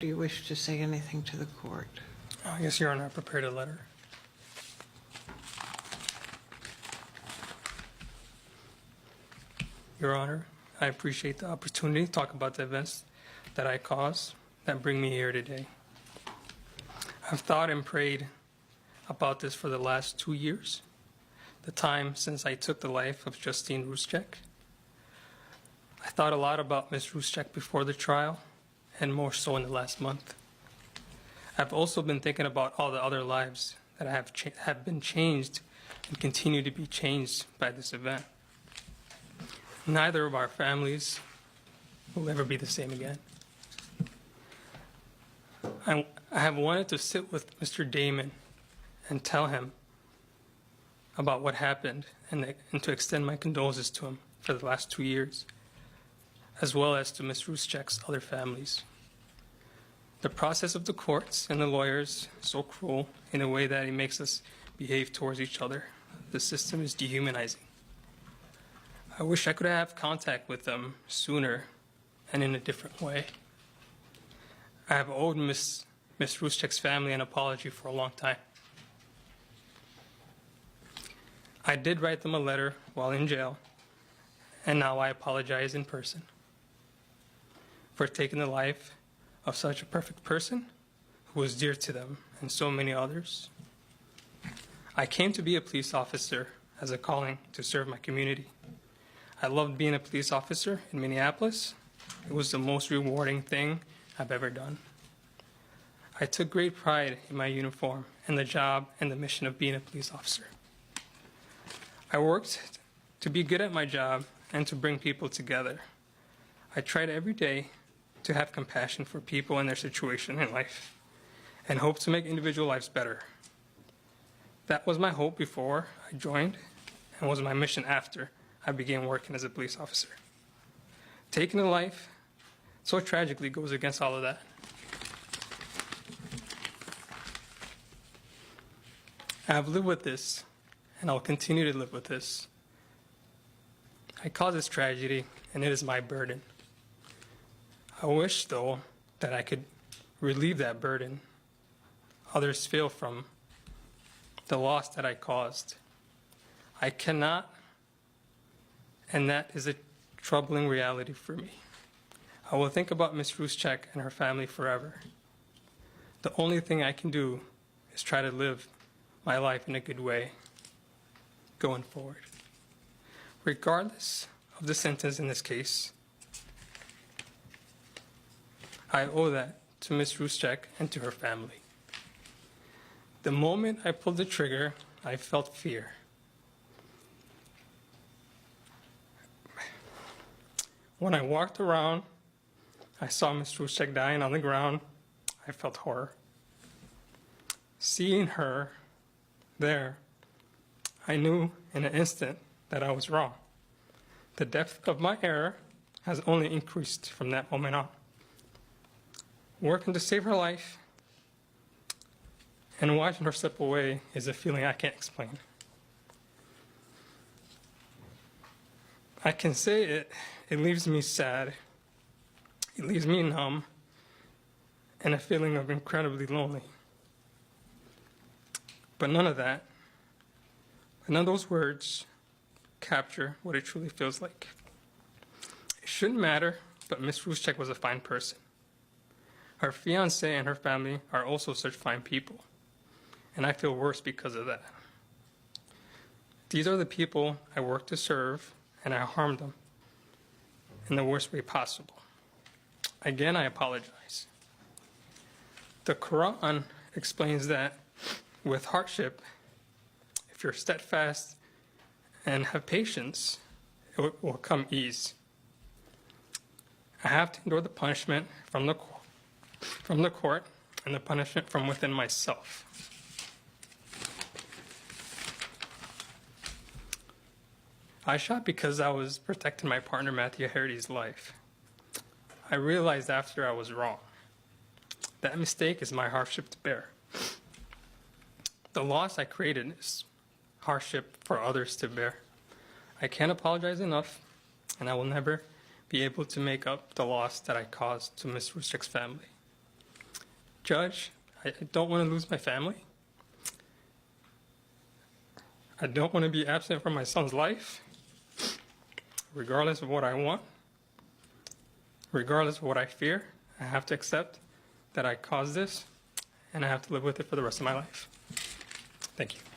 Do you wish to say anything to the court? Yes, Your Honor, I prepared a letter. Your Honor, I appreciate the opportunity to talk about the events that I caused that bring me here today. I've thought and prayed about this for the last 2 years, the time since I took the life of Justine Ruszczyk. I thought a lot about Ms. Ruszczyk before the trial, and more so in the last month. I've also been thinking about all the other lives that have been changed and continue to be changed by this event. Neither of our families will ever be the same again. I have wanted to sit with Mr. Damon and tell him about what happened and to extend my condolences to him for the last 2 years, as well as to Ms. Ruszczyk's other families. The process of the courts and the lawyers is so cruel in a way that it makes us behave towards each other. The system is dehumanizing. I wish I could have contact with them sooner and in a different way. I have owed Ms. Ruszczyk's family an apology for a long time. I did write them a letter while in jail, and now I apologize in person for taking the life of such a perfect person who was dear to them and so many others. I came to be a police officer as a calling to serve my community. I loved being a police officer in Minneapolis. It was the most rewarding thing I've ever done. I took great pride in my uniform and the job and the mission of being a police officer. I worked to be good at my job and to bring people together. I tried every day to have compassion for people and their situation in life and hope to make individual lives better. That was my hope before I joined and was my mission after I began working as a police officer. Taking a life so tragically goes against all of that. I've lived with this, and I'll continue to live with this. I caused this tragedy, and it is my burden. I wish, though, that I could relieve that burden. Others feel from the loss that I caused. I cannot, and that is a troubling reality for me. I will think about Ms. Ruszczyk and her family forever. The only thing I can do is try to live my life in a good way going forward. Regardless of the sentence in this case, I owe that to Ms. Ruszczyk and to her family. The moment I pulled the trigger, I felt fear. When I walked around, I saw Ms. Ruszczyk dying on the ground. I felt horror. Seeing her there, I knew in an instant that I was wrong. The depth of my error has only increased from that moment on. Working to save her life and watching her slip away is a feeling I can't explain. I can say it leaves me sad, it leaves me numb, and a feeling of incredibly lonely. But none of those words capture what it truly feels like. It shouldn't matter, but Ms. Ruszczyk was a fine person. Her fiancé and her family are also such fine people, and I feel worse because of that. These are the people I work to serve, and I harmed them in the worst way possible. Again, I apologize. The Quran explains that with hardship, if you're steadfast and have patience, it will come ease. I have to endure the punishment from the court and the punishment from within myself. I shot because I was protecting my partner Matthew Harity's life. I realized after I was wrong. That mistake is my hardship to bear. The loss I created is hardship for others to bear. I can't apologize enough, and I will never be able to make up the loss that I caused to Ms. Ruszczyk's family. Judge, I don't want to lose my family. I don't want to be absent from my son's life, regardless of what I want, regardless of what I fear. I have to accept that I caused this, and I have to live with it for the rest of my life. Thank you.